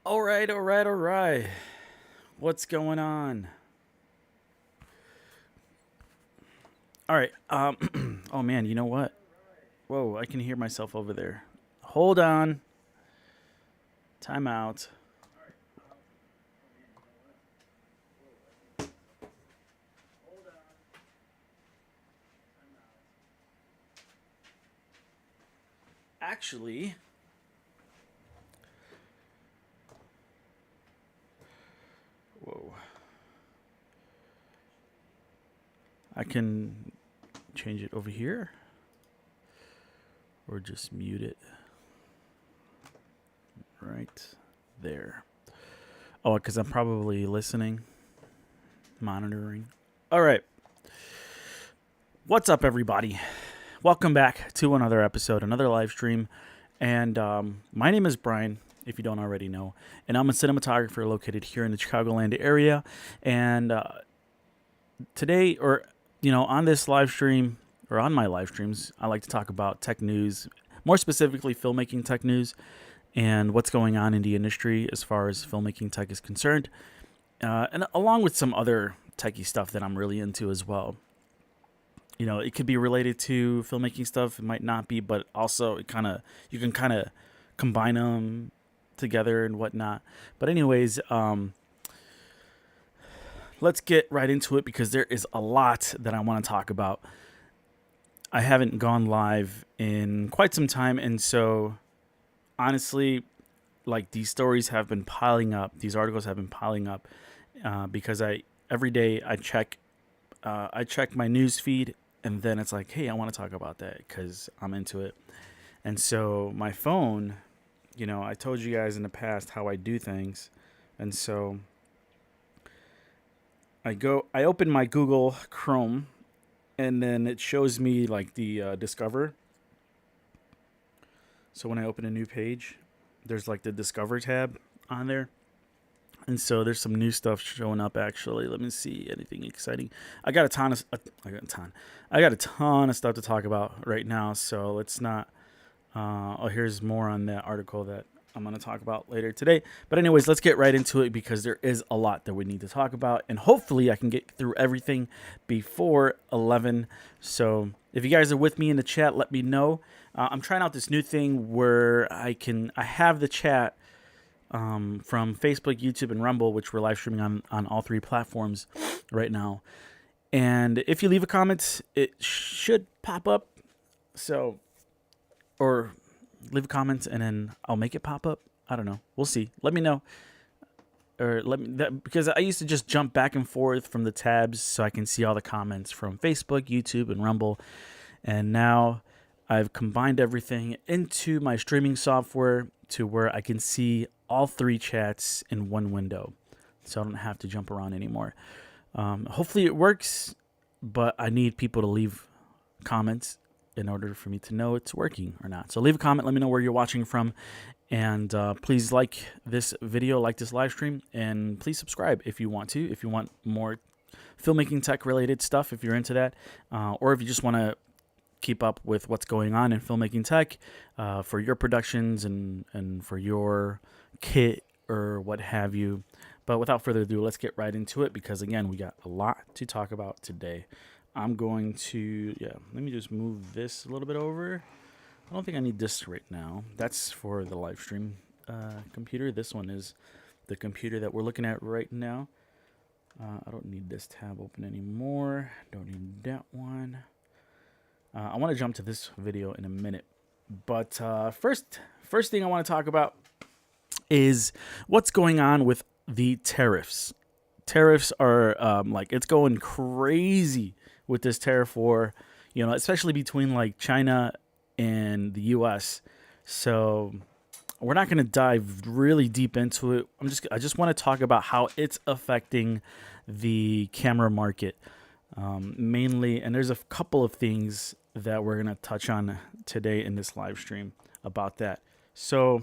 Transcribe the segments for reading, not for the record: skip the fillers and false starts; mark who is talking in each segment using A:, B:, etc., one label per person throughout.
A: All right, all right, all right. What's going on? All right. Oh man, you know what? Whoa, I can hear myself over there. Hold on. Time out. Actually, whoa. I can change it over here or just mute it right there. Oh, because I'm probably listening, monitoring. All right. What's up, everybody? Welcome back to another episode, another live stream. And my name is Brian, if you don't already know. And I'm a cinematographer located here in the Chicagoland area. And today, on this live stream, or on my live streams, I like to talk about tech news, more specifically filmmaking tech news, and what's going on in the industry as far as filmmaking tech is concerned. And along with some other techie stuff that I'm really into as well. You know, it could be related to filmmaking stuff. It might not be, but also you can kind of combine them together and whatnot. But anyways, let's get right into it because there is a lot that I want to talk about. I haven't gone live in quite some time, and so honestly, like these stories have been piling up. These articles have been piling up because every day I check my news feed, and then it's like, hey, I want to talk about that because I'm into it. And so my phone, I told you guys in the past how I do things. And so I open my Google Chrome, and then it shows me like the Discover. So when I open a new page, there's like the Discover tab on there. And so there's some new stuff showing up. Actually, let me see anything exciting. I got a ton of stuff to talk about right now. So let's not. Here's more on that article that I'm going to talk about later today. But anyways, let's get right into it because there is a lot that we need to talk about, and hopefully I can get through everything before 11. So if you guys are with me in the chat, let me know. I'm trying out this new thing where I have the chat. From Facebook, YouTube, and Rumble, which we're live streaming on all three platforms right now. And if you leave a comment, it should pop up. So, or leave a comment and then I'll make it pop up. I don't know. We'll see. Let me know. Because I used to just jump back and forth from the tabs so I can see all the comments from Facebook, YouTube, and Rumble. And now I've combined everything into my streaming software to where I can see all three chats in one window, so I don't have to jump around anymore. Hopefully it works, but I need people to leave comments in order for me to know it's working or not. So leave a comment, let me know where you're watching from, and please like this video, like this live stream, and please subscribe if you want to, if you want more filmmaking tech related stuff, if you're into that, or if you just want to keep up with what's going on in filmmaking tech for your productions and for your kit or what have you. But without further ado, let's get right into it because, again, we got a lot to talk about today. I'm going to, let me just move this a little bit over. I don't think I need this right now. That's for the live stream computer. This one is the computer that we're looking at right now. I don't need this tab open anymore. Don't need that one. I want to jump to this video in a minute. But first thing I want to talk about is what's going on with the tariffs. Tariffs are it's going crazy with this tariff war, especially between like China and the US. So we're not going to dive really deep into it. I just want to talk about how it's affecting the camera market mainly. And there's a couple of things that we're going to touch on today in this live stream about that. So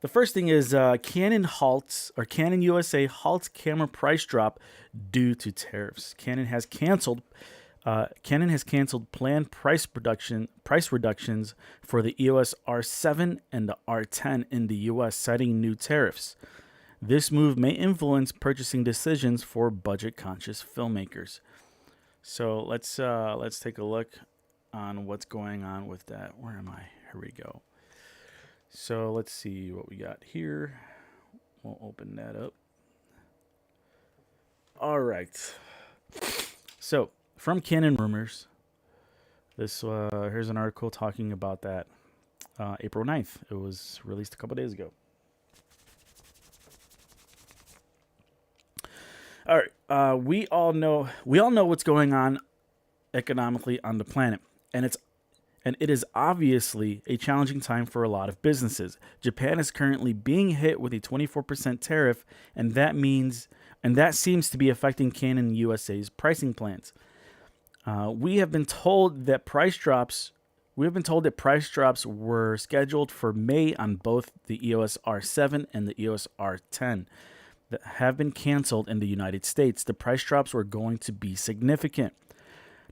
A: the first thing is Canon USA halts camera price drop due to tariffs. Canon has canceled Canon has canceled planned price reductions for the EOS R7 and the R10 in the U.S., citing new tariffs. This move may influence purchasing decisions for budget-conscious filmmakers. So let's take a look on what's going on with that. Where am I? Here we go. So let's see what we got here. We'll open that up. All right. So from Canon Rumors, here's an article talking about that. April 9th. It was released a couple days ago. All right. We all know what's going on economically on the planet, and it is obviously a challenging time for a lot of businesses. Japan is currently being hit with a 24% tariff, and that seems to be affecting Canon USA's pricing plans. We have been told that price drops were scheduled for May on both the EOS R7 and the EOS R10 that have been canceled in the United States. The price drops were going to be significant.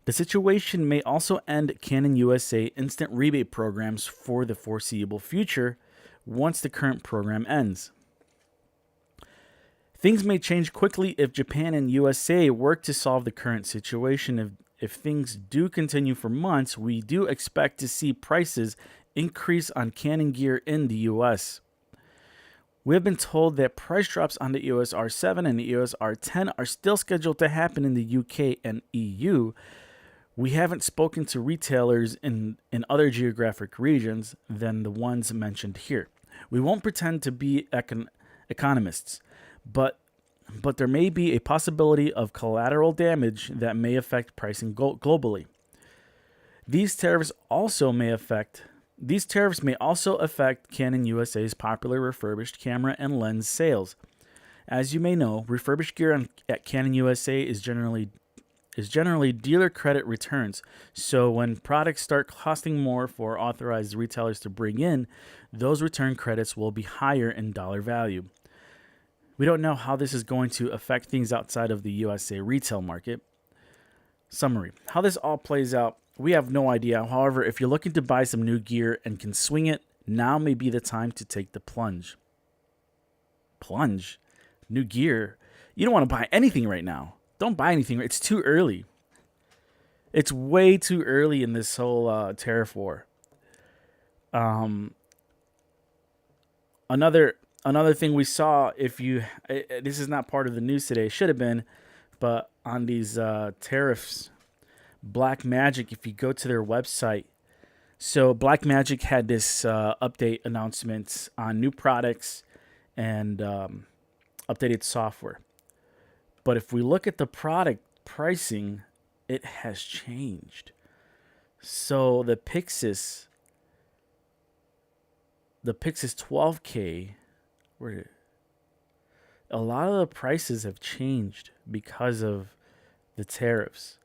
A: The situation may also end Canon USA instant rebate programs for the foreseeable future once the current program ends. Things may change quickly if Japan and USA work to solve the current situation. If things do continue for months, we do expect to see prices increase on Canon gear in the US. We have been told that price drops on the EOS R7 and the EOS R10 are still scheduled to happen in the UK and EU. We haven't spoken to retailers in other geographic regions than the ones mentioned here. We won't pretend to be economists, but there may be a possibility of collateral damage that may affect pricing globally. These tariffs may also affect Canon USA's popular refurbished camera and lens sales. As you may know, refurbished gear at Canon USA is generally dealer credit returns. So when products start costing more for authorized retailers to bring in, those return credits will be higher in dollar value. We don't know how this is going to affect things outside of the USA retail market. Summary: how this all plays out, we have no idea. However, if you're looking to buy some new gear and can swing it, now may be the time to take the plunge. Plunge? New gear? You don't want to buy anything right now. Don't buy anything. It's too early. It's way too early in this whole tariff war. Another thing we saw, this is not part of the news today, should have been, but on these tariffs, Blackmagic, if you go to their website, so Blackmagic had this update announcements on new products and updated software. But if we look at the product pricing, it has changed. So the Pixis 12K, a lot of the prices have changed because of the tariffs.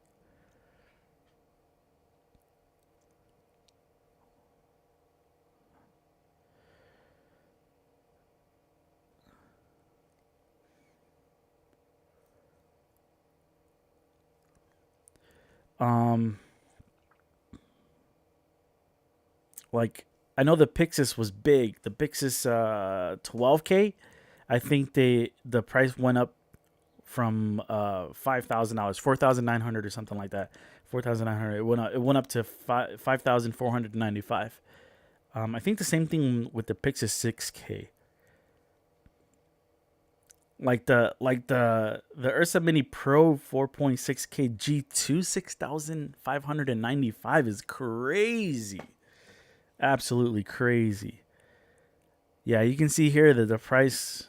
A: Like I know the Pixis was big. The Pixis 12K, I think the price went up from $5,000, $4,900 or something like that. $4,900. It went up to $5,495. I think the same thing with the Pixis 6K. Like the Ursa Mini Pro 4.6K G2 $6,595 is crazy. Absolutely crazy. Yeah, you can see here that the price,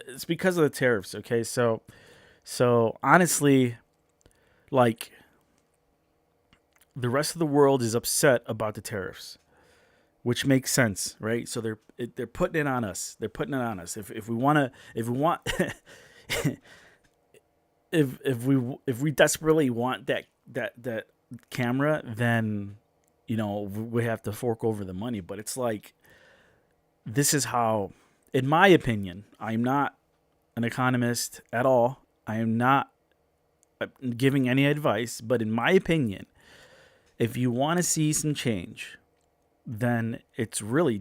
A: it's because of the tariffs, okay? So honestly, like, the rest of the world is upset about the tariffs, which makes sense, right? So they're putting it on us. They're putting it on us. If we desperately want that camera, then we have to fork over the money. But it's like, this is how, in my opinion, I'm not an economist at all. I am not giving any advice, but in my opinion, if you want to see some change, then it's really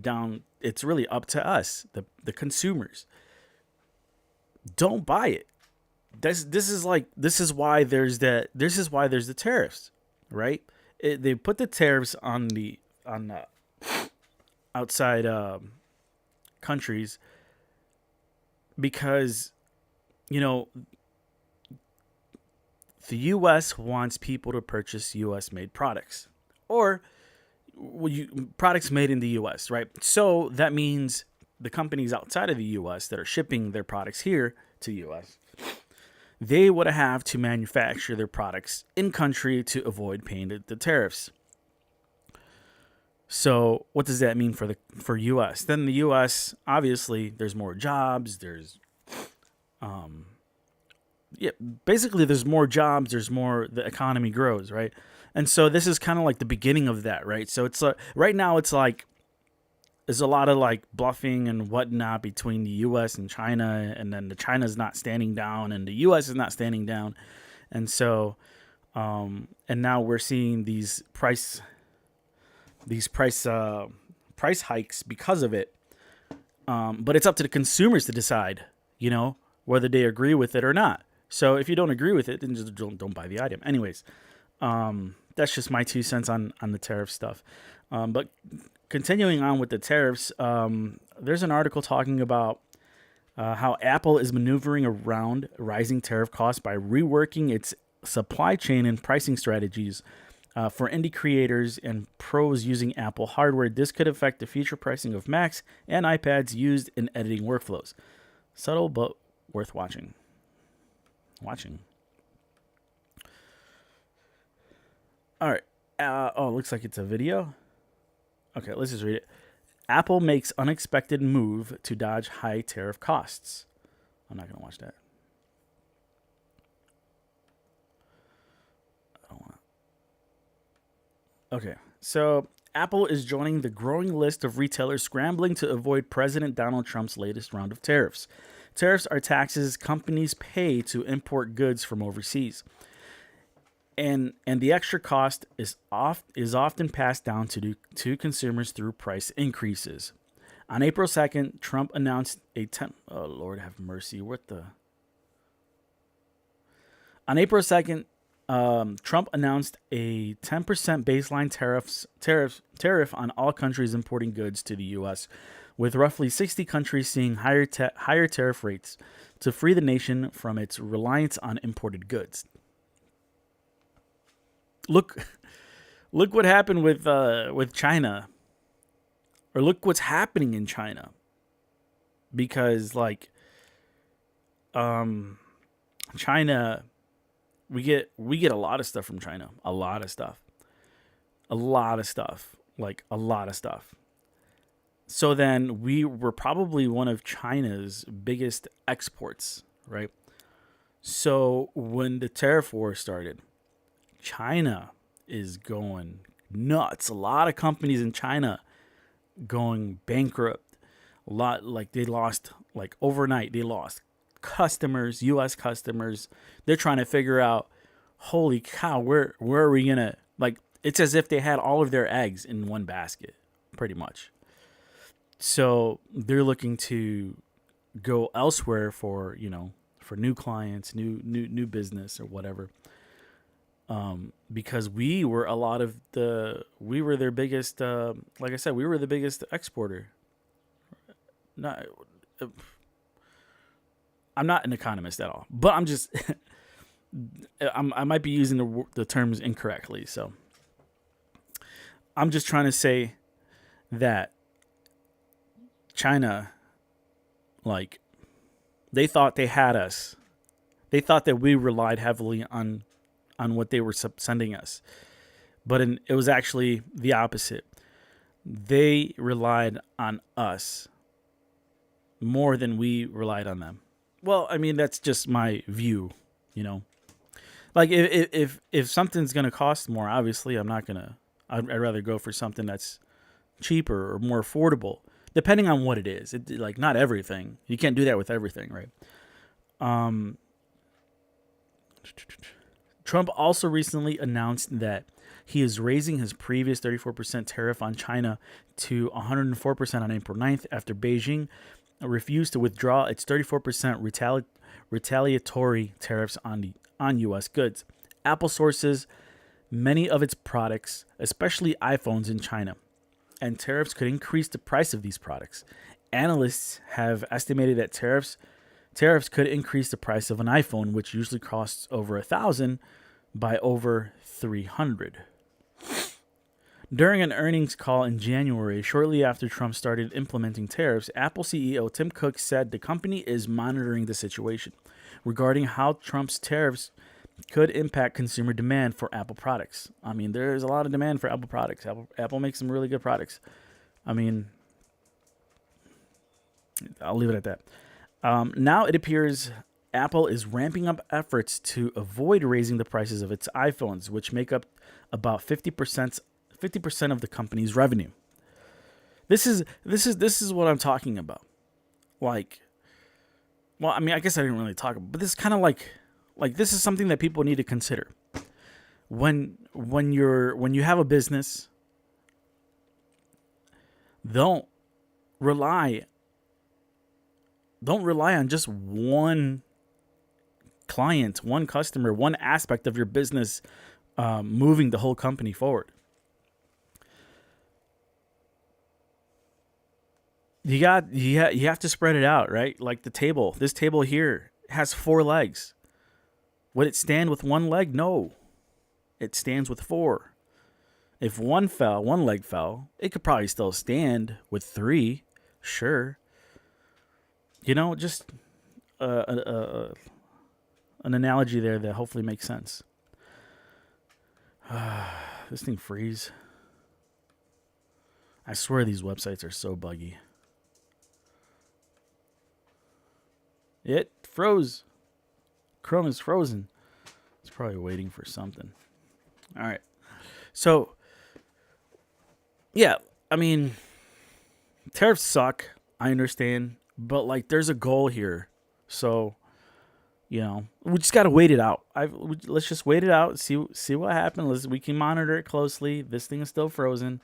A: up to us, the consumers. Don't buy it. This is why there's the tariffs, right? They put the tariffs on the outside countries because, you know, the U.S. wants people to purchase U.S. made products, or products made in the U.S., right? So that means the companies outside of the U.S. that are shipping their products here to the U.S., they would have to manufacture their products in country to avoid paying the tariffs. So what does that mean for U.S.? Then the U.S., obviously there's more jobs. Basically there's more jobs. The economy grows, right? And so this is kind of like the beginning of that, right? So it's right now it's like there's a lot of like bluffing and whatnot between the U.S. and China, and then the China's not standing down and the U.S. is not standing down, and so and now we're seeing these price hikes because of it. But it's up to the consumers to decide, whether they agree with it or not. So if you don't agree with it, then just don't buy the item. Anyways, that's just my 2 cents on the tariff stuff. But continuing on with the tariffs, there's an article talking about how Apple is maneuvering around rising tariff costs by reworking its supply chain and pricing strategies. For indie creators and pros using Apple hardware, this could affect the future pricing of Macs and iPads used in editing workflows. Subtle but worth watching. All right. Looks like it's a video. Okay, let's just read it. Apple makes unexpected move to dodge high tariff costs. I'm not going to watch that. Okay, so Apple is joining the growing list of retailers scrambling to avoid President Donald Trump's latest round of tariffs. Tariffs are taxes companies pay to import goods from overseas. And the extra cost is often passed down to consumers through price increases. On April 2nd, Trump announced oh, Lord have mercy. On April 2nd, Trump announced a 10% baseline tariff on all countries importing goods to the U.S., with roughly 60 countries seeing higher tariff rates to free the nation from its reliance on imported goods. Look what happened with China, or look what's happening in China, because China. We get a lot of stuff from China. A lot of stuff. So then we were probably one of China's biggest exports, right? So when the tariff war started, China is going nuts. A lot of companies in China going bankrupt. A lot, they lost, overnight, they lost customers, U.S. customers. They're trying to figure out, holy cow, where are we gonna, it's as if they had all of their eggs in one basket, pretty much. So they're looking to go elsewhere for new clients, new business or whatever. Because we were their biggest, like I said, we were the biggest exporter. I'm not an economist at all, but I'm just, I might be using the terms incorrectly. So I'm just trying to say that China, they thought they had us. They thought that we relied heavily on what they were sending us. But it was actually the opposite. They relied on us more than we relied on them. Well, I mean, that's just my view, if something's going to cost more, obviously I'd rather go for something that's cheaper or more affordable, depending on what it is. Not everything. You can't do that with everything, right? Trump also recently announced that he is raising his previous 34% tariff on China to 104% on April 9th after Beijing refused to withdraw its 34% retaliatory tariffs on U.S. goods. Apple sources many of its products, especially iPhones, in China, and tariffs could increase the price of these products. Analysts have estimated that tariffs could increase the price of an iPhone, which usually costs over $1,000, by over $300. During an earnings call in January, shortly after Trump started implementing tariffs, Apple CEO Tim Cook said the company is monitoring the situation regarding how Trump's tariffs could impact consumer demand for Apple products. I mean, there's a lot of demand for Apple products. Apple makes some really good products. I mean, I'll leave it at that. Now it appears Apple is ramping up efforts to avoid raising the prices of its iPhones, which make up about 50% of the company's revenue. This is what I'm talking about. Like, well, I mean, I guess I didn't really talk about, but this is kind of like this is something that people need to consider when you have a business. Don't rely on just one client, one customer, one aspect of your business moving the whole company forward. You have to spread it out, right? Like this table here has 4 legs. Would it stand with one leg? No. It stands with 4. If one leg fell, it could probably still stand with 3. Sure. Just an analogy there that hopefully makes sense. This thing freeze. I swear these websites are so buggy. It froze. Chrome is frozen. It's probably waiting for something. All right. So, yeah, I mean, tariffs suck. I understand. But, like, there's a goal here. So, we just got to wait it out. Let's just wait it out, see what happens. We can monitor it closely. This thing is still frozen.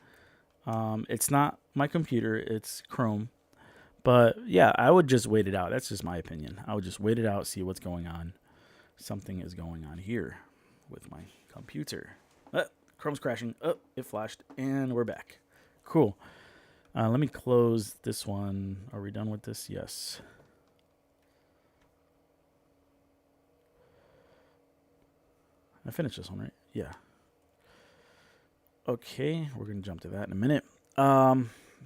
A: It's not my computer. It's Chrome. But, yeah, I would just wait it out. That's just my opinion. I would just wait it out, see what's going on. Something is going on here with my computer. Chrome's crashing. It flashed. And we're back. Cool. Let me close this one. Are we done with this? Yes. I finished this one, right? Yeah. Okay, we're going to jump to that in a minute.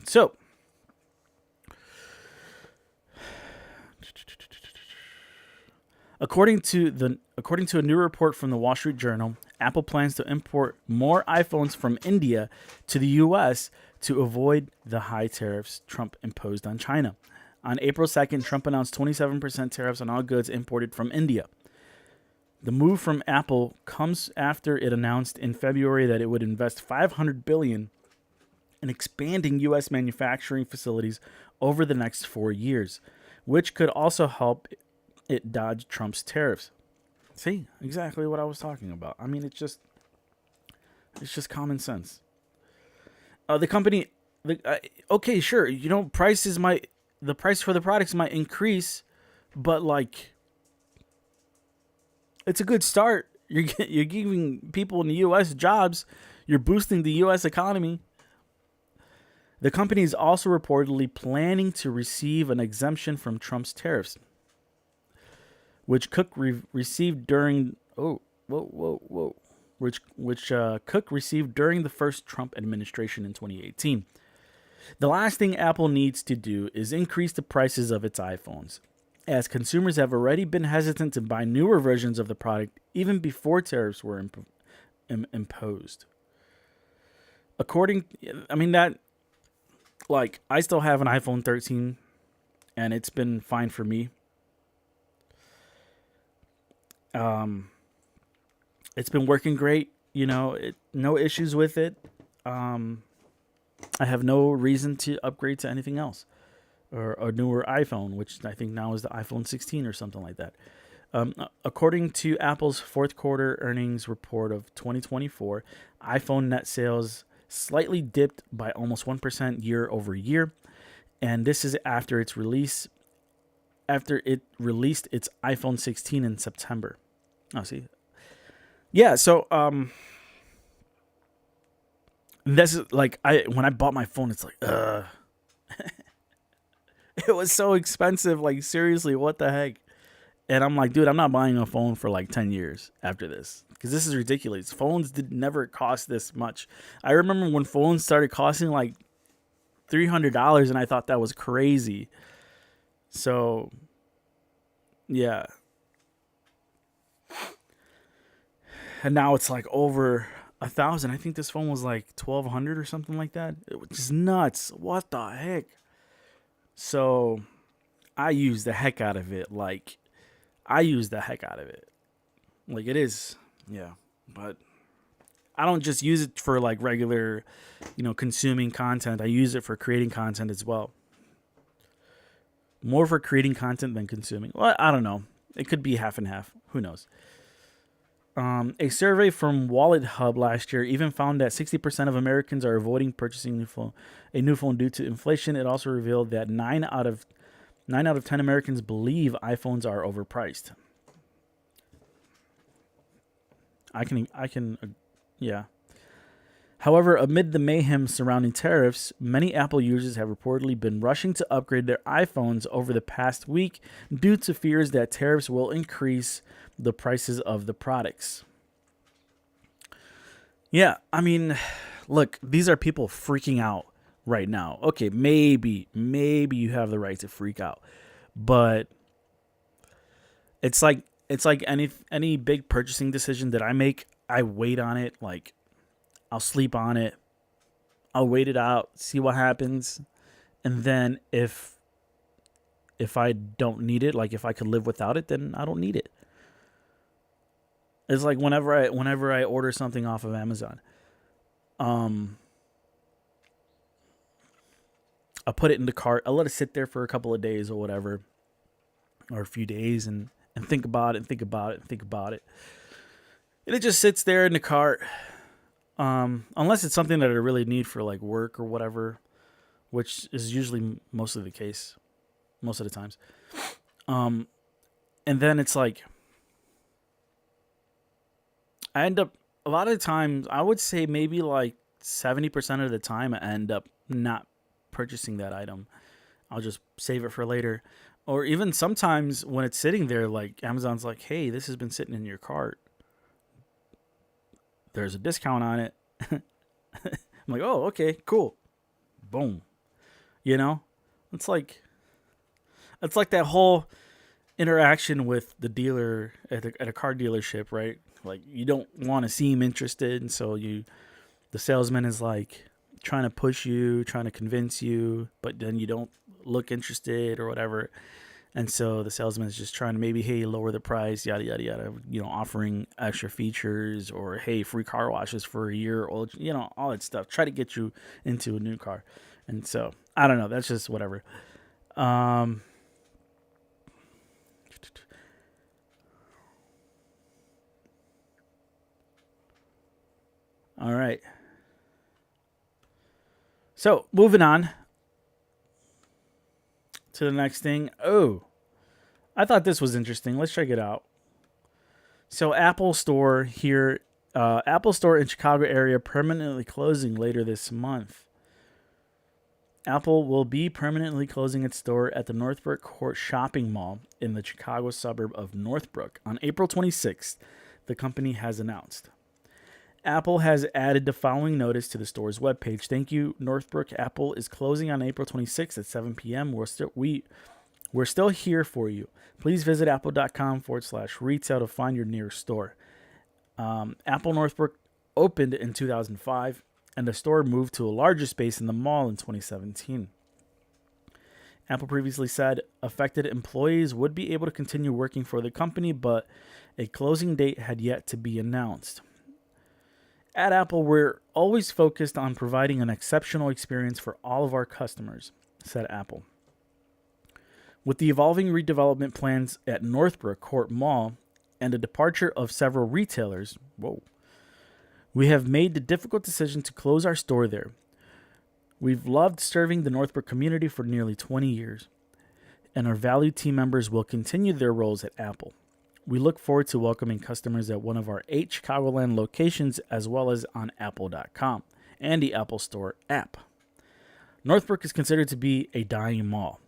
A: So, according to a new report from the Wall Street Journal, Apple plans to import more iPhones from India to the U.S. to avoid the high tariffs Trump imposed on China. On April 2nd, Trump announced 27% tariffs on all goods imported from India. The move from Apple comes after it announced in February that it would invest $500 billion in expanding U.S. manufacturing facilities over the next 4 years, which could also help it dodge Trump's tariffs. See, exactly what I was talking about. I mean, it's just common sense. The company, okay, sure, the price for the products might increase, but like, it's a good start. You're giving people in the U.S. jobs. You're boosting the U.S. economy. The company is also reportedly planning to receive an exemption from Trump's tariffs, which Cook received during which Cook received during the first Trump administration in 2018. The last thing Apple needs to do is increase the prices of its iPhones, as consumers have already been hesitant to buy newer versions of the product even before tariffs were imposed. I still have an iPhone 13, and it's been fine for me. It's been working great, no issues with it. I have no reason to upgrade to anything else, or a newer iPhone, which I think now is the iPhone 16 or something like that. According to Apple's fourth quarter earnings report of 2024, iPhone net sales slightly dipped by almost 1% year over year. And this is after it released its iPhone 16 in September. Oh, see. Yeah, so this is like when I bought my phone, it's like it was so expensive, like seriously, what the heck? And I'm like, dude, I'm not buying a phone for like 10 years after this because this is ridiculous. Phones did never cost this much. I remember when phones started costing like $300 and I thought that was crazy. So, yeah. And now it's like over 1,000. I think this phone was like 1,200 or something like that. It was just nuts. What the heck? So, I use the heck out of it. Like it is, yeah. But I don't just use it for like regular, consuming content. I use it for creating content as well. More for creating content than consuming. Well, I don't know. It could be half and half. Who knows? A survey from Wallet Hub last year even found that 60% of Americans are avoiding purchasing a new phone due to inflation. It also revealed that 9 out of 10 Americans believe iPhones are overpriced. Yeah. However, amid the mayhem surrounding tariffs, many Apple users have reportedly been rushing to upgrade their iPhones over the past week due to fears that tariffs will increase the prices of the products. Yeah, I mean, look, these are people freaking out right now. Okay, maybe you have the right to freak out, but it's like any big purchasing decision that I make, I wait on it. Like, I'll sleep on it, I'll wait it out, see what happens, and then if I don't need it, like if I could live without it, then I don't need it. It's like whenever I order something off of Amazon, I put it in the cart. I let it sit there for a couple of days or whatever, or a few days, and think about it. And it just sits there in the cart. Unless it's something that I really need for like work or whatever, which is usually mostly the case, most of the times. And then it's like, I end up, a lot of the times, I would say maybe like 70% of the time I end up not purchasing that item. I'll just save it for later. Or even sometimes when it's sitting there, like Amazon's like, hey, this has been sitting in your cart. There's a discount on it. I'm like, oh, okay, cool. Boom. It's like that whole interaction with the dealer at a car dealership, right? Like, you don't want to seem interested, and so the salesman is like trying to push you, trying to convince you, but then you don't look interested or whatever. And so the salesman is just trying to maybe, hey, lower the price, yada, yada, yada, offering extra features, or, hey, free car washes for a year, or, all that stuff. Try to get you into a new car. And so, I don't know. That's just whatever. All right. So, moving on to the next thing. Oh, I thought this was interesting. Let's check it out. So, Apple Store in Chicago area permanently closing later this month. Apple will be permanently closing its store at the Northbrook Court Shopping Mall in the Chicago suburb of Northbrook on April 26th, the company has announced. Apple has added the following notice to the store's webpage. Thank you, Northbrook. Apple is closing on April 26th at 7 p.m. We're still here for you. Please visit apple.com/retail to find your nearest store. Apple Northbrook opened in 2005, and the store moved to a larger space in the mall in 2017. Apple previously said affected employees would be able to continue working for the company, but a closing date had yet to be announced. At Apple, we're always focused on providing an exceptional experience for all of our customers, said Apple. With the evolving redevelopment plans at Northbrook Court Mall and the departure of several retailers, we have made the difficult decision to close our store there. We've loved serving the Northbrook community for nearly 20 years, and our valued team members will continue their roles at Apple. We look forward to welcoming customers at one of our 8 Chicagoland locations, as well as on apple.com and the Apple Store app. Northbrook is considered to be a dying mall,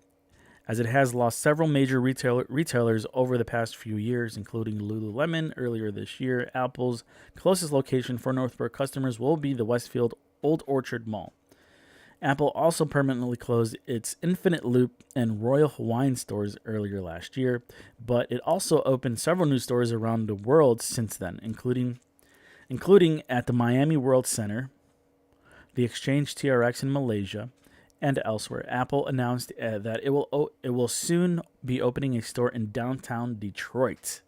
A: as it has lost several major retailers over the past few years, including Lululemon earlier this year. Apple's closest location for Northbrook customers will be the Westfield Old Orchard Mall. Apple also permanently closed its Infinite Loop and Royal Hawaiian stores earlier last year, but it also opened several new stores around the world since then, including at the Miami World Center, the Exchange TRX in Malaysia, and elsewhere. Apple announced that it will soon be opening a store in downtown Detroit.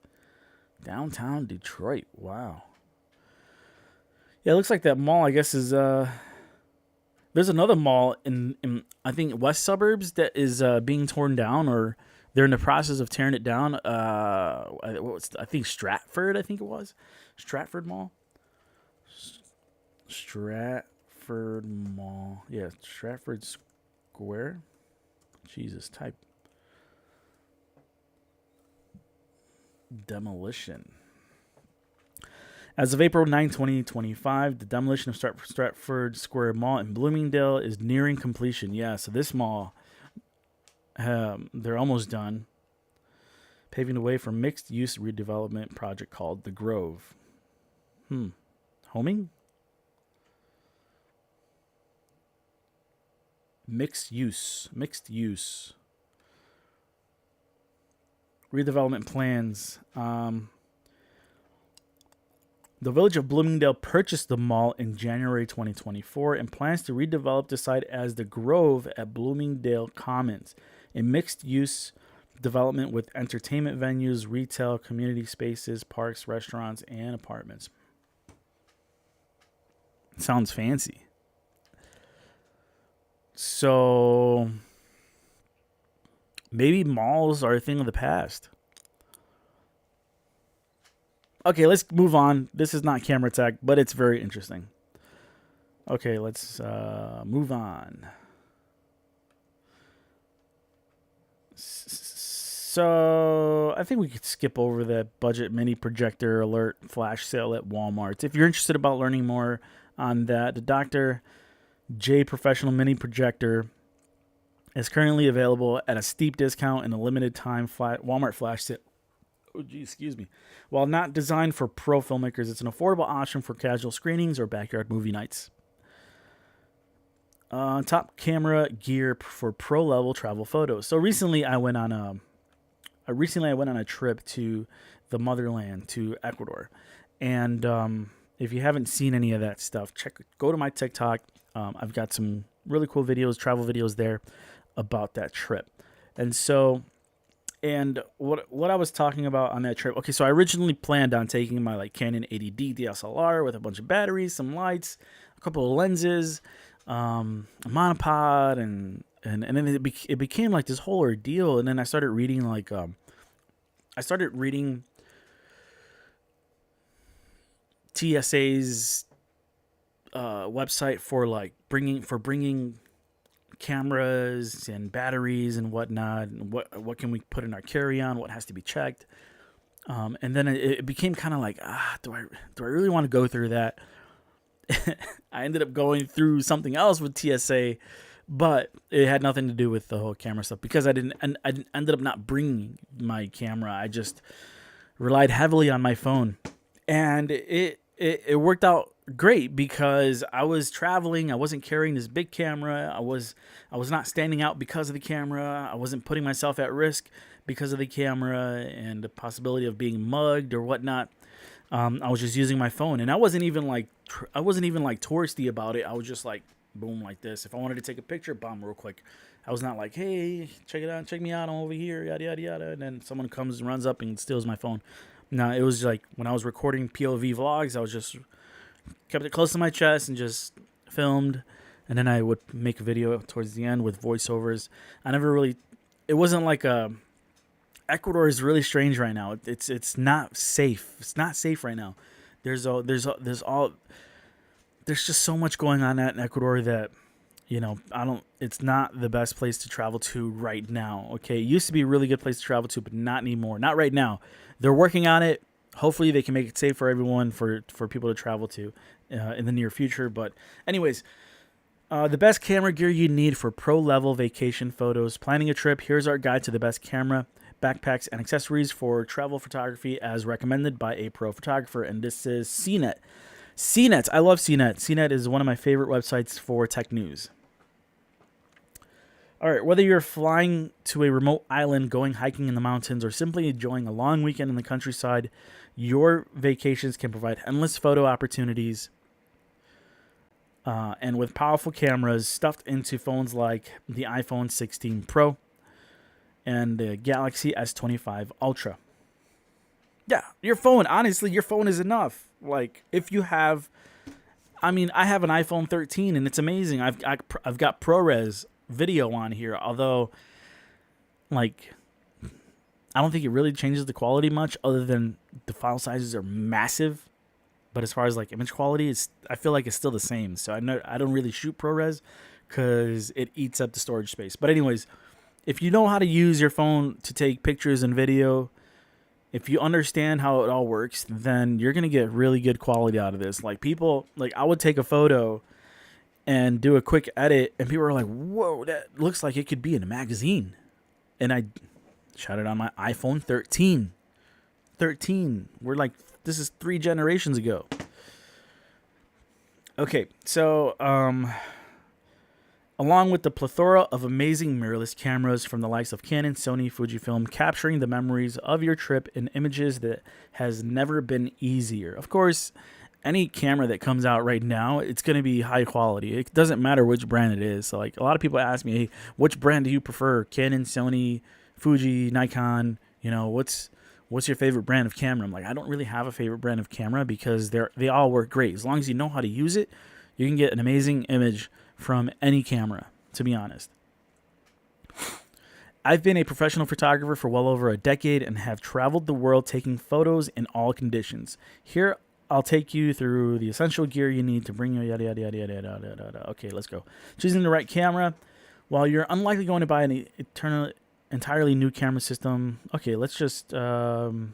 A: Downtown Detroit, wow. Yeah, it looks like that mall, I guess, is there's another mall in I think west suburbs that is being torn down, or they're in the process of tearing it down. I think Stratford, I think it was. Stratford Mall. Stratford Mall. Yeah, Stratford Square. Jesus, type. Demolition. As of April 9, 2025, the demolition of Stratford Square Mall in Bloomingdale is nearing completion. Yeah, so this mall, they're almost done, paving the way for mixed-use redevelopment project called The Grove. Homing? Mixed use. Redevelopment plans. The village of Bloomingdale purchased the mall in January 2024 and plans to redevelop the site as the Grove at Bloomingdale Commons, a mixed-use development with entertainment venues, retail, community spaces, parks, restaurants, and apartments. Sounds fancy. So maybe malls are a thing of the past. Okay, let's move on. This is not camera tech, but it's very interesting. Okay, let's move on. So I think we could skip over that budget mini projector alert flash sale at Walmart. If you're interested about learning more on that, the Dr. J Professional Mini Projector is currently available at a steep discount in a limited time Walmart flash sale. While not designed for pro filmmakers, it's an affordable option for casual screenings or backyard movie nights. Top camera gear for pro level travel photos. So recently I went on a trip to the motherland, to Ecuador, and if you haven't seen any of that stuff, go to my TikTok. I've got some really cool videos, travel videos there about that trip. And what I was talking about on that trip. Okay, so I originally planned on taking my Canon 80D DSLR with a bunch of batteries, some lights, a couple of lenses, a monopod, and then it became like this whole ordeal. And then I started reading TSA's website for bringing cameras and batteries and whatnot, and what can we put in our carry-on, what has to be checked, and then it became kind of like, do I really want to go through that? I ended up going through something else with TSA, but it had nothing to do with the whole camera stuff, because I ended up not bringing my camera. I just relied heavily on my phone, and it worked out great because I was traveling. I wasn't carrying this big camera. I was not standing out because of the camera. I wasn't putting myself at risk because of the camera and the possibility of being mugged or whatnot. I was just using my phone, and I wasn't even touristy about it. I was just like, boom, like this. If I wanted to take a picture, bomb, real quick. I was not like, hey, check it out, check me out, I'm over here, yada yada yada, and then someone comes and runs up and steals my phone. No, it was like when I was recording POV vlogs, I was just kept it close to my chest and just filmed, and then I would make a video towards the end with voiceovers. I never really it wasn't like a Ecuador is really strange right now. It's not safe. It's not safe right now. There's just so much going on in Ecuador that it's not the best place to travel to right now. Okay, it used to be a really good place to travel to, but not anymore. Not right now. They're working on it. Hopefully, they can make it safe for everyone for people to travel to in the near future. But anyways, the best camera gear you need for pro level vacation photos. Planning a trip. Here's our guide to the best camera, backpacks, and accessories for travel photography as recommended by a pro photographer. And this is CNET. CNET. I love CNET. CNET is one of my favorite websites for tech news. All right, whether you're flying to a remote island, going hiking in the mountains, or simply enjoying a long weekend in the countryside, your vacations can provide endless photo opportunities. And with powerful cameras stuffed into phones like the iPhone 16 Pro and the Galaxy S25 Ultra. Yeah, your phone, honestly, your phone is enough. Like, if you have, I have an iPhone 13 and it's amazing. I've got ProRes video on here, although, like, I don't think it really changes the quality much other than the file sizes are massive. But as far as like image quality, I feel like it's still the same. So I don't really shoot ProRes because it eats up the storage space. But anyways, if you know how to use your phone to take pictures and video, if you understand how it all works, then you're gonna get really good quality out of this. Like I would take a photo and do a quick edit, and people are like, "Whoa, that looks like it could be in a magazine," and I shot it on my iPhone 13. This is 3 generations ago. Okay, so along with the plethora of amazing mirrorless cameras from the likes of Canon, Sony, Fujifilm, capturing the memories of your trip in images that has never been easier. Of course, any camera that comes out right now, it's going to be high quality. It doesn't matter which brand it is. So, like, a lot of people ask me, hey, which brand do you prefer? Canon, Sony, Fuji, Nikon? What's your favorite brand of camera? I'm like, I don't really have a favorite brand of camera because they all work great. As long as you know how to use it, you can get an amazing image from any camera, to be honest. I've been a professional photographer for well over a decade and have traveled the world taking photos in all conditions. Here, I'll take you through the essential gear you need to bring you yada, yada, yada, yada, yada, yada. Okay, let's go. Choosing the right camera. While you're unlikely going to buy an entirely new camera system. Okay, let's just go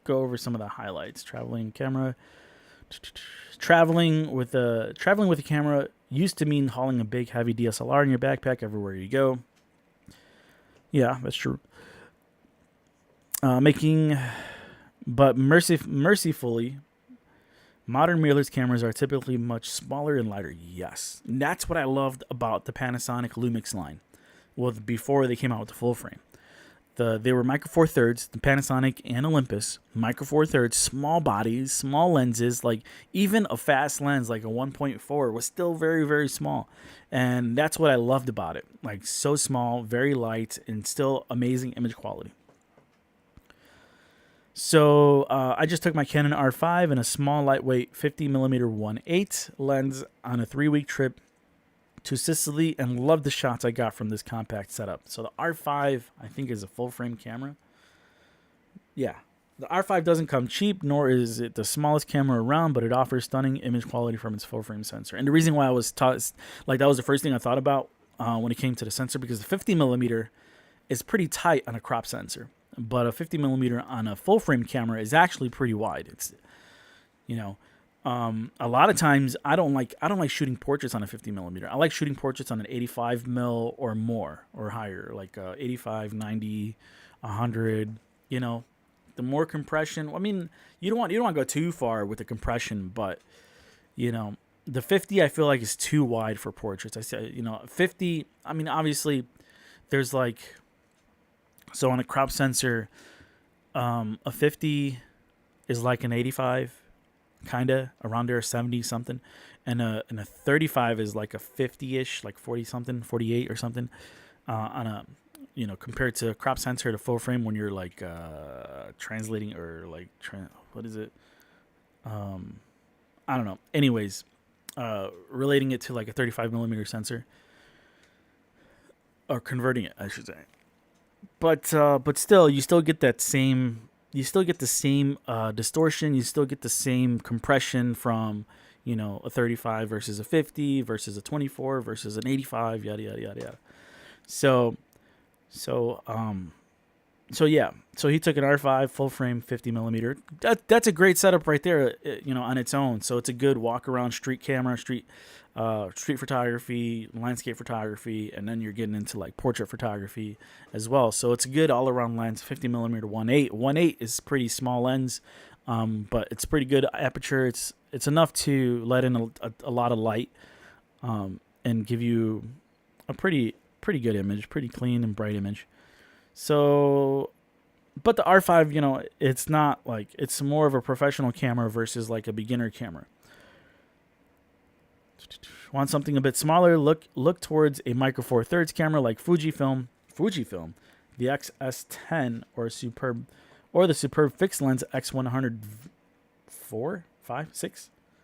A: over some of the highlights. Traveling with a camera used to mean hauling a big heavy DSLR in your backpack everywhere you go. Yeah, that's true. But mercifully, modern mirrorless cameras are typically much smaller and lighter. Yes, and that's what I loved about the Panasonic Lumix line. Well, before they came out with the full frame, they were micro four thirds. The Panasonic and Olympus micro four thirds, small bodies, small lenses. Like even a fast lens like a 1.4 was still very, very small, and that's what I loved about it. Like so small, very light, and still amazing image quality. So I just took my Canon R5 and a small lightweight 50mm 1.8 lens on a 3-week trip to Sicily and loved the shots I got from this compact setup. So the R5, I think, is a full-frame camera. Yeah, the R5 doesn't come cheap, nor is it the smallest camera around, but it offers stunning image quality from its full-frame sensor. And the reason why I was that was the first thing I thought about when it came to the sensor, because the 50mm is pretty tight on a crop sensor, but a 50mm on a full-frame camera is actually pretty wide. It's, a lot of times I don't like shooting portraits on a 50mm. I like shooting portraits on an 85mm or more or higher, like 85, 90, 100. The more compression. I mean, you don't want to go too far with the compression, but the 50 I feel like is too wide for portraits. I say 50. I mean, obviously, there's so on a crop sensor, a 50 is like an 85. Kind of around there, 70 something, and a 35 is like a 50ish, like 40 something, 48 or something, on a compared to a crop sensor to full frame when you're like translating or like what is it? I don't know. Anyways, relating it to like a 35mm sensor. or converting it, I should say. But still, you still get that same. You still get the same distortion. You still get the same compression from, you know, a 35 versus a 50 versus a 24 versus an 85. Yada yada yada yada. So so so yeah. So he took an R5 full frame 50 millimeter. That's a great setup right there. You know, on its own. So it's a good walk around street camera, street photography, landscape photography, and then you're getting into like portrait photography as well. So it's a good all around lens. 50 millimeter 1.8. 1.8 is pretty small lens, but it's pretty good aperture. It's enough to let in a lot of light, and give you a pretty good image, pretty clean and bright image. So, but the R5, you know, it's not like, it's more of a professional camera versus like a beginner camera. Want something a bit smaller? Look towards a micro four thirds camera like Fujifilm, the XS10, or the superb fixed lens X100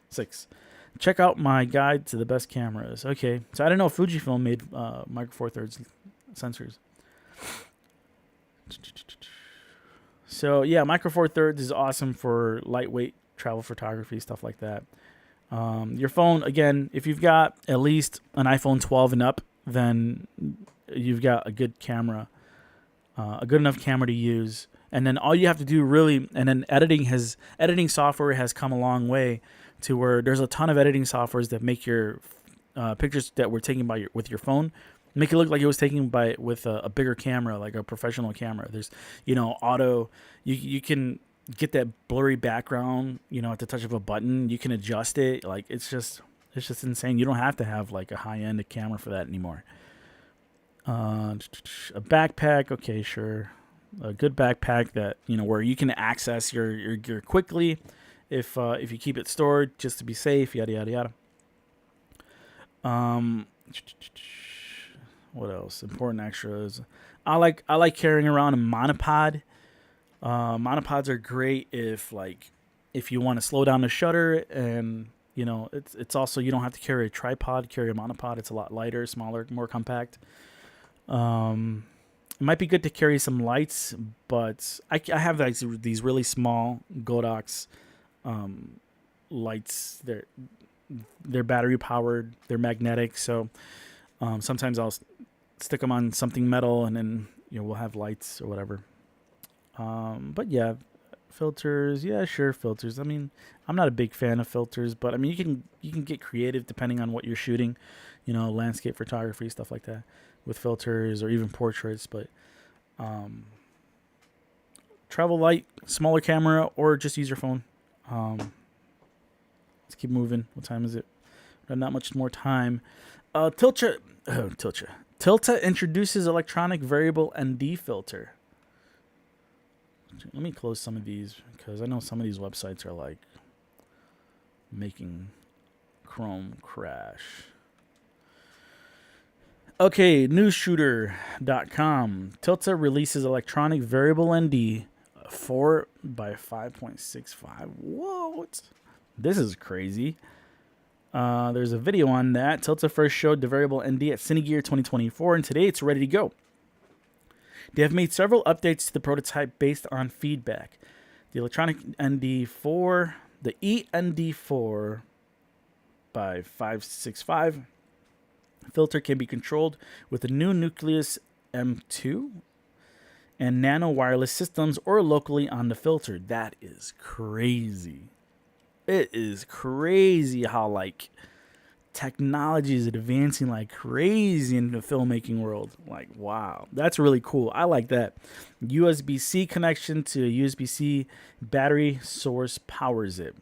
A: 6. Check out my guide to the best cameras. Okay, so I didn't know Fujifilm made micro four thirds sensors. So yeah, micro four thirds is awesome for lightweight travel photography, stuff like that. Your phone, again, if you've got at least an iPhone 12 and up, then you've got a good camera, a good enough camera to use. And then all you have to do really, and then editing software has come a long way to where there's a ton of editing softwares that make your pictures that were taken with your phone make it look like it was taken with a bigger camera, like a professional camera. There's, you know, you can get that blurry background, you know, at the touch of a button. You can adjust it. Like, it's just insane. You don't have to have like a high-end camera for that anymore. A backpack, okay, sure. A good backpack that, you know, where you can access your gear quickly if you keep it stored, just to be safe, yada yada yada. What else? Important extras. I like carrying around a monopod. Monopods are great if you want to slow down the shutter, and you know, it's also, you don't have to carry a tripod. Carry a monopod. It's a lot lighter, smaller, more compact. It might be good to carry some lights, but I have like these really small Godox lights. They're battery powered. They're magnetic, so sometimes I'll stick them on something metal, and then, you know, we'll have lights or whatever. But yeah, filters. Yeah, sure, filters. I mean, I'm not a big fan of filters, but I mean, you can get creative depending on what you're shooting. You know, landscape photography, stuff like that, with filters, or even portraits. But travel light, smaller camera, or just use your phone. Let's keep moving. What time is it? Not much more time. Tilta introduces electronic variable ND filter. Let me close some of these, because I know some of these websites are like making Chrome crash. Okay, newsshooter.com. Tilta releases electronic variable ND 4 by 5.65. Whoa, this is crazy. There's a video on that. Tilta first showed the variable ND at Cinegear 2024, and today it's ready to go. They have made several updates to the prototype based on feedback. The electronic ND4, the END4 by 565 filter can be controlled with a new Nucleus M2 and nano wireless systems, or locally on the filter. That is crazy. It is crazy how like technology is advancing like crazy in the filmmaking world. Like, wow, that's really cool. I like that. USB-C connection to a USB-C battery source powers it.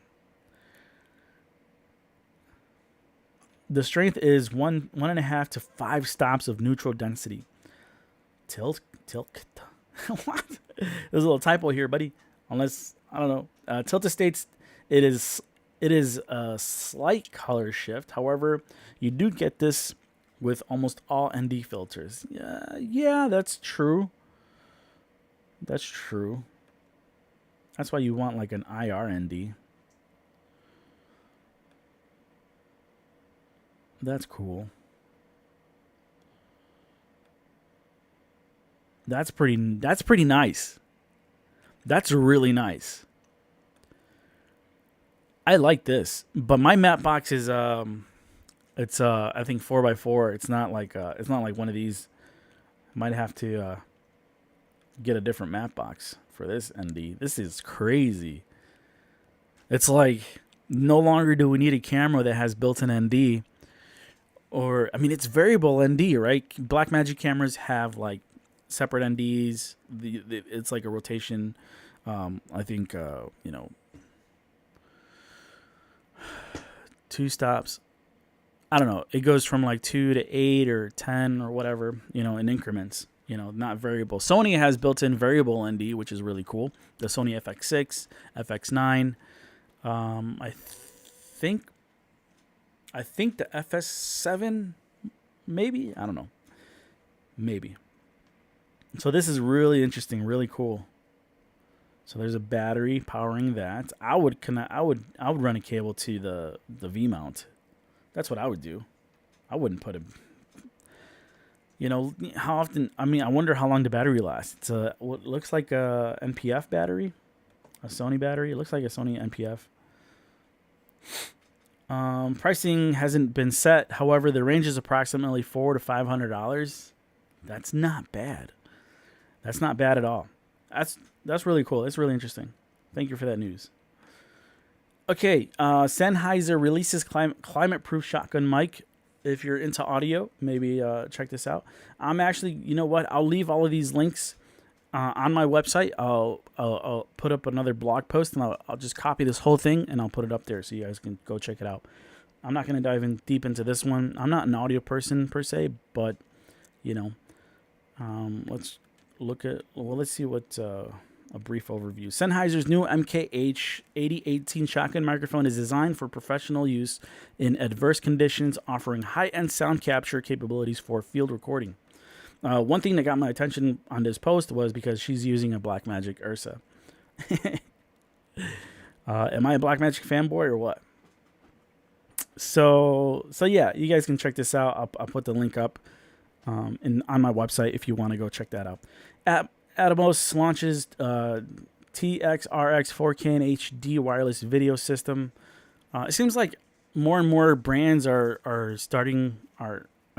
A: The strength is 1.5 to 5 stops of neutral density. Tilt. What? There's a little typo here, buddy. Unless, I don't know. Tilta states it is a slight color shift. However, you do get this with almost all ND filters. Yeah, that's true. That's why you want like an IR ND. That's cool. That's pretty nice. That's really nice. I like this, but my matte box is it's I think 4x4. It's not like one of these. Might have to get a different matte box for this ND. This is crazy. It's like no longer do we need a camera that has built-in ND, or I mean it's variable ND, right? Blackmagic cameras have like separate NDs. It's like a rotation. I think two stops. I don't know. It goes from like 2 to 8 or 10 or whatever, in increments. Not variable. Sony has built-in variable ND, which is really cool. The Sony FX6, FX9. I think the FS7, maybe. I don't know. Maybe. So this is really interesting, really cool. So there's a battery powering that. I would run a cable to the V mount. That's what I would do. I wouldn't put how often, I mean, I wonder how long the battery lasts. It's what looks like a NPF battery, a Sony battery. It looks like a Sony NPF. Pricing hasn't been set. However, the range is approximately $400 to $500. That's not bad. That's not bad at all. That's really cool. That's really interesting. Thank you for that news. Okay, Sennheiser releases climate-proof shotgun mic. If you're into audio, maybe check this out. I'm actually, you know what? I'll leave all of these links on my website. I'll put up another blog post, and I'll just copy this whole thing, and I'll put it up there so you guys can go check it out. I'm not going to dive in deep into this one. I'm not an audio person per se, but, let's look at, let's see what... a brief overview. Sennheiser's new MKH 8018 shotgun microphone is designed for professional use in adverse conditions, offering high-end sound capture capabilities for field recording. One thing that got my attention on this post was because she's using a Blackmagic Ursa. Am I a Blackmagic fanboy or what? So yeah, you guys can check this out. I'll put the link up on my website if you want to go check that out. Atomos launches TXRX 4K and HD wireless video system. It seems like more and more brands are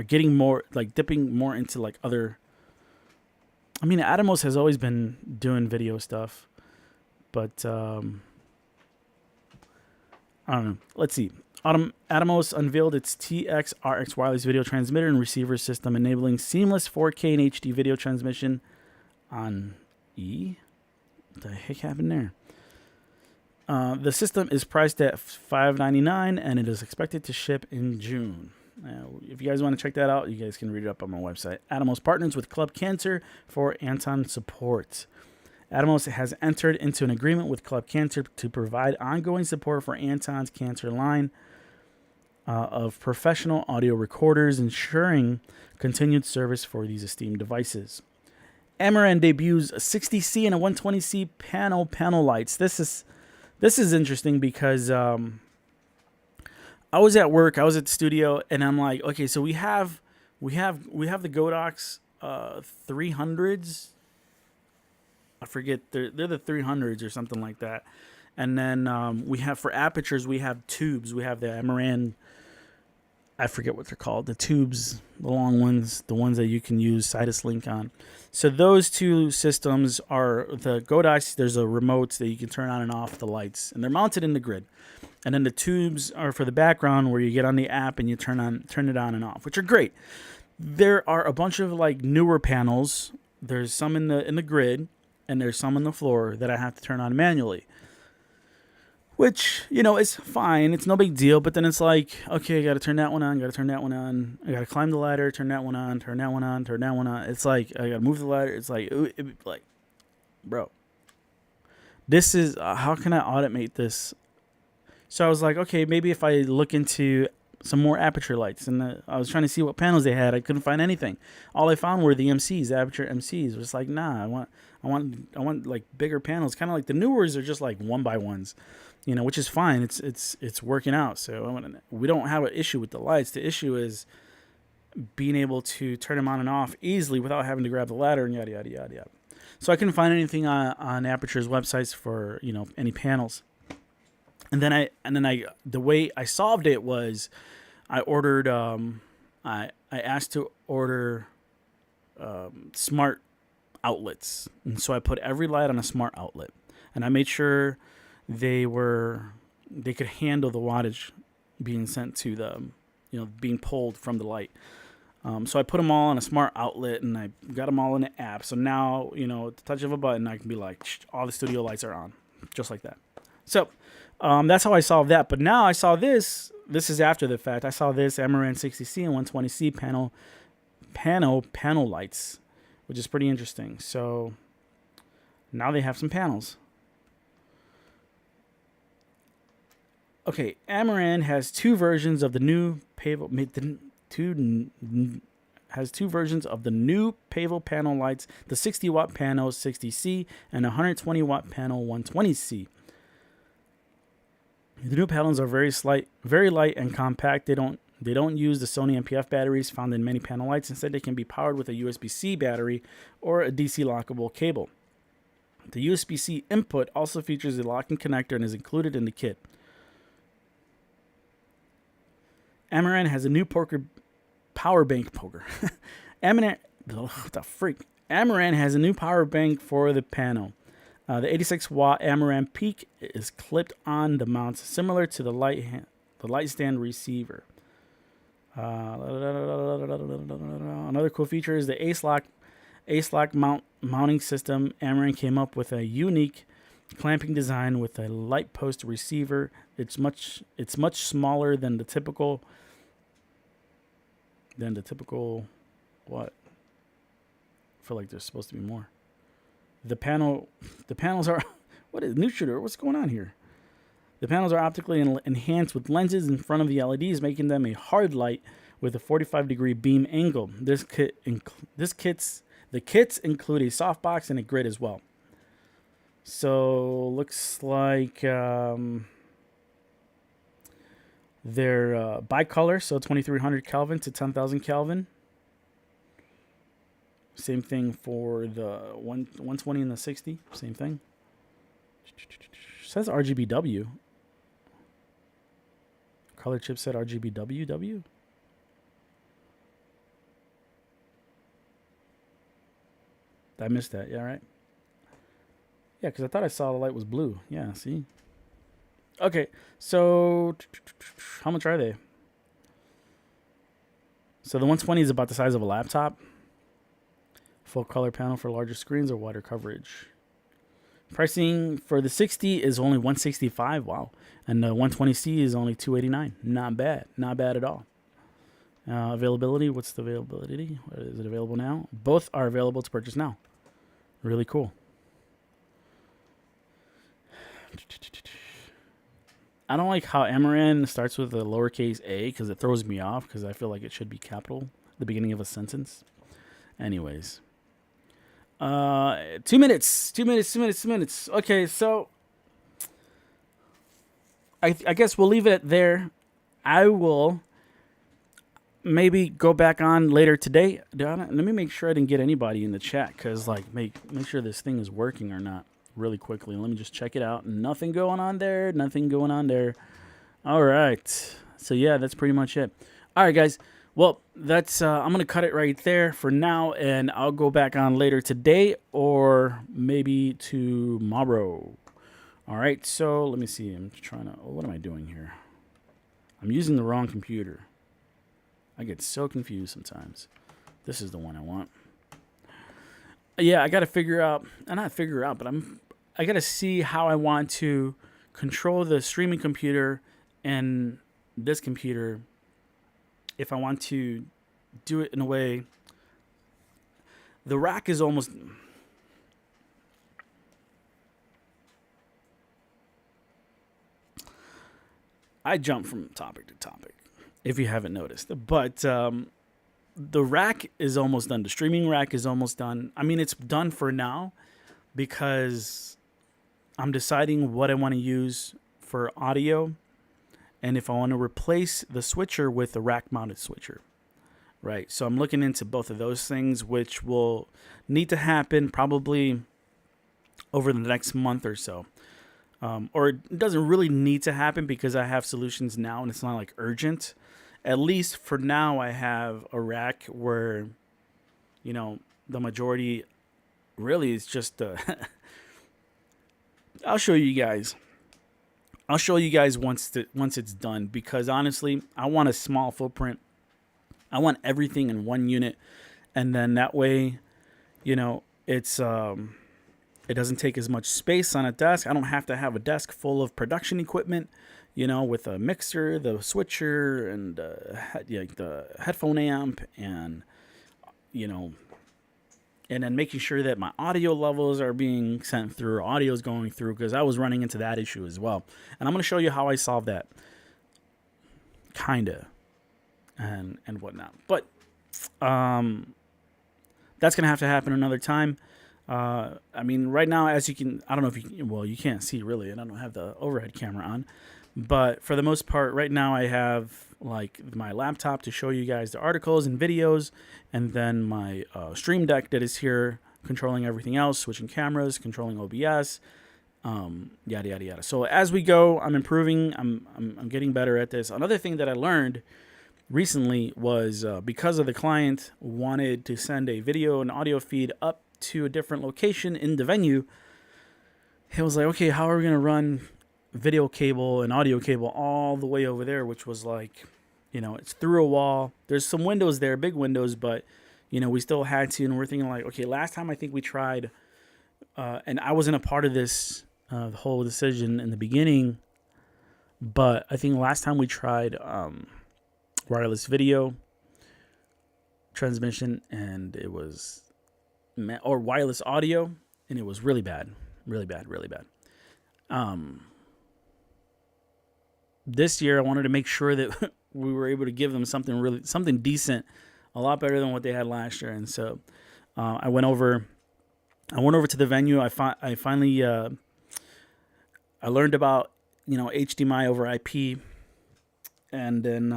A: getting more, like dipping more into like other. I mean, Atomos has always been doing video stuff, but I don't know. Let's see. Atomos unveiled its TXRX wireless video transmitter and receiver system, enabling seamless 4K and HD video transmission on E. What the heck happened there? The system is priced at $599 and it is expected to ship in June. If you guys want to check that out, you guys can read it up on my website. Atomos partners with Club Cancer for Anton support. Atomos has entered into an agreement with Club Cancer to provide ongoing support for Anton's cancer line of professional audio recorders, ensuring continued service for these esteemed devices. Amaran debuts a 60C and a 120C panel lights. This is interesting because I was at work, I was at the studio, and I'm like, okay, so we have the Godox 300s. I forget, they're the 300s or something like that. And then we have, for apertures, we have tubes. We have the Amaran, I forget what they're called, the tubes, the long ones, the ones that you can use Sidus Link on. So those two systems are the Godox. There's a remote that you can turn on and off the lights, and they're mounted in the grid. And then the tubes are for the background, where you get on the app and you turn it on and off, which are great. There are a bunch of like newer panels. There's some in the grid, and there's some on the floor that I have to turn on manually. Which, is fine. It's no big deal. But then it's like, okay, I got to turn that one on. Got to turn that one on. I got to climb the ladder, turn that one on, turn that one on, turn that one on. It's like, I got to move the ladder. It's like, bro, this is, how can I automate this? So I was like, okay, maybe if I look into some more aperture lights. And I was trying to see what panels they had. I couldn't find anything. All I found were the MCs, aperture MCs. It was like, nah, I want like bigger panels. Kind of like the newers are just like 1x1s. Which is fine. It's working out. So we don't have an issue with the lights. The issue is being able to turn them on and off easily without having to grab the ladder and yada yada yada yada. So I couldn't find anything on Aperture's websites for any panels. And then I the way I solved it was I ordered I asked to order smart outlets, and so I put every light on a smart outlet, and I made sure they could handle the wattage being sent to them, being pulled from the light. So I put them all on a smart outlet, and I got them all in the app. So now, at the touch of a button, I can be like, all the studio lights are on, just like that. So that's how I solved that. But now I saw this. This is after the fact. I saw this Amaran 60C and 120C panel lights, which is pretty interesting. So now they have some panels. Okay, Amaran has two versions of the new Pavel panel lights: the 60-watt panel 60C and 120-watt panel 120C. The new panels are very light and compact. They don't use the Sony NPF batteries found in many panel lights. Instead, they can be powered with a USB-C battery or a DC lockable cable. The USB-C input also features a locking connector and is included in the kit. Amaran has a new power bank. Amaran has a new power bank for the panel. The 86-watt Amaran Peak is clipped on the mounts, similar to the light stand receiver. Another cool feature is the Ace-Lock mounting system. Amaran came up with a unique clamping design with a light post receiver. It's much smaller than the typical what? I feel like there's supposed to be more. The panels are what is new shooter? What's going on here? The panels are optically enhanced with lenses in front of the LEDs, making them a hard light with a 45-degree beam angle. The kits include a softbox and a grid as well. So looks like they're bicolor, so 2300 Kelvin to 10,000 Kelvin. Same thing for the 120 and the 60. Same thing. It says RGBW. Color chipset RGBW. I missed that. Yeah, right. Yeah, because I thought I saw the light was blue. Yeah, see. Okay, so how much are they? So the 120 is about the size of a laptop. Full color panel for larger screens or wider coverage. Pricing for the 60 is only $165. Wow. And the 120C is only $289. Not bad. Not bad at all. Availability. What's the availability? Is it available now? Both are available to purchase now. Really cool. I don't like how Amaran starts with a lowercase a because it throws me off because I feel like it should be capital at the beginning of a sentence. Anyways. 2 minutes. Okay, so I guess we'll leave it there. I will maybe go back on later today. Let me make sure I didn't get anybody in the chat because make sure this thing is working or not really quickly. Let me just check it out. Nothing going on there. All right. So yeah, that's pretty much it. All right, guys. Well, that's I'm going to cut it right there for now, and I'll go back on later today or maybe tomorrow. All right, so let me see. I'm trying to... what am I doing here? I'm using the wrong computer. I get so confused sometimes. This is the one I want. Yeah, I got to figure out... not figure out, but I got to see how I want to control the streaming computer and this computer... if I want to do it in a way, the rack is almost... I jump from topic to topic, if you haven't noticed. But the rack is almost done. The streaming rack is almost done. I mean, it's done for now because I'm deciding what I want to use for audio and if I want to replace the switcher with the rack-mounted switcher. right? So I'm looking into both of those things, which will need to happen probably over the next month or so. Or it doesn't really need to happen because I have solutions now and it's not like urgent. At least for now, I have a rack where, the majority really is just, I'll show you guys. I'll show you guys once it's done, because honestly, I want a small footprint. I want everything in one unit, and then that way, it's it doesn't take as much space on a desk. I don't have to have a desk full of production equipment, with a mixer, the switcher, and the headphone amp, and and then making sure that my audio levels are being sent through, audio is going through, because I was running into that issue as well. And I'm going to show you how I solved that, kinda, and whatnot. But that's going to have to happen another time. Right now, as you can, I don't know if you can't see really, and I don't have the overhead camera on. But for the most part, right now I have like my laptop to show you guys the articles and videos, and then my Stream Deck that is here controlling everything else, switching cameras, controlling OBS, yada yada yada. So as we go, I'm improving. I'm getting better at this. Another thing that I learned recently was because of the client wanted to send a video and audio feed up to a different location in the venue. It was like, okay, how are we gonna run video cable and audio cable all the way over there, which was like, it's through a wall. There's some windows there, big windows, but we still had to, and we're thinking like, okay, last time I think we tried, and I wasn't a part of this the whole decision in the beginning, but I think last time we tried wireless video transmission, and it was or wireless audio, and it was really bad. This year I wanted to make sure that we were able to give them something decent, a lot better than what they had last year. And so I went over to the venue. I finally I learned about HDMI over IP, and then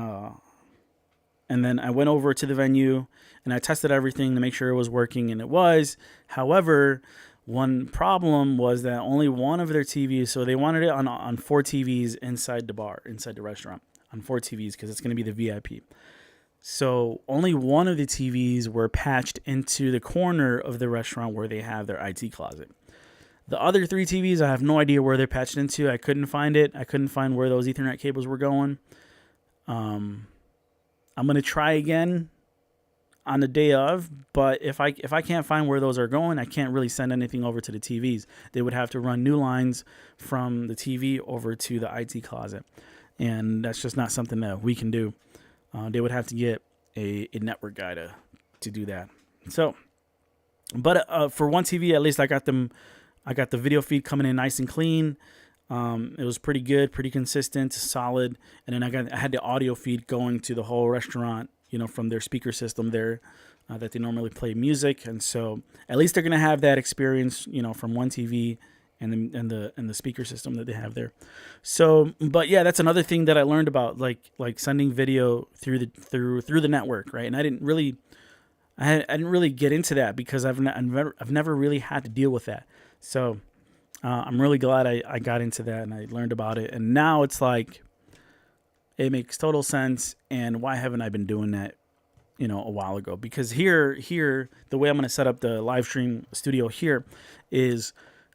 A: I went over to the venue and I tested everything to make sure it was working, and it was. However, one problem was that only one of their TVs, so they wanted it on 4 TVs inside the restaurant, on 4 TVs, because it's going to be the VIP. So only one of the TVs were patched into the corner of the restaurant where they have their IT closet. The other 3 TVs, I have no idea where they're patched into. I couldn't find it. I couldn't find where those Ethernet cables were going. I'm going to try again on the day of, but if I can't find where those are going, I can't really send anything over to the TVs. They would have to run new lines from the TV over to the IT closet, and that's just not something that we can do. They would have to get a network guy to do that. So, but for one TV at least, I got the video feed coming in nice and clean. It was pretty good, pretty consistent, solid, and then I had the audio feed going to the whole restaurant, from their speaker system there, that they normally play music. And so at least they're going to have that experience, from one TV and the speaker system that they have there. So, but yeah, that's another thing that I learned about, like sending video through the network, right? And I didn't really get into that because I've never really had to deal with that. So I'm really glad I got into that and I learned about it. And now it's like, it makes total sense. And why haven't I been doing that, a while ago? Because here, the way I'm going to set up the live stream studio here is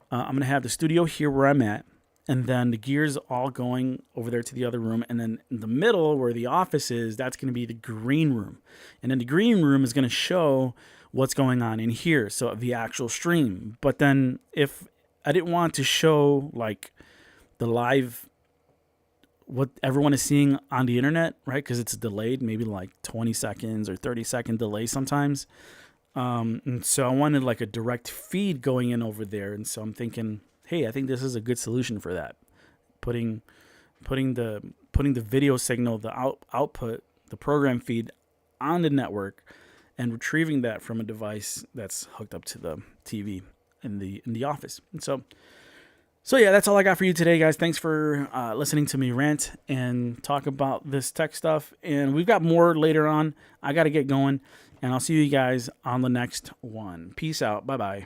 A: I'm going to have the studio here where I'm at, and then the gears all going over there to the other room. And then in the middle where the office is, that's going to be the green room. And then the green room is going to show what's going on in here. So the actual stream. But then if I didn't want to show like the live, what everyone is seeing on the internet, right? Because it's delayed, maybe like 20 seconds or 30-second delay sometimes. And so I wanted like a direct feed going in over there. And so I'm thinking, hey, I think this is a good solution for that. Putting the video signal, the output, the program feed on the network, and retrieving that from a device that's hooked up to the TV in the office. And so So yeah, that's all I got for you today, guys. Thanks for listening to me rant and talk about this tech stuff. And we've got more later on. I got to get going, and I'll see you guys on the next one. Peace out. Bye-bye.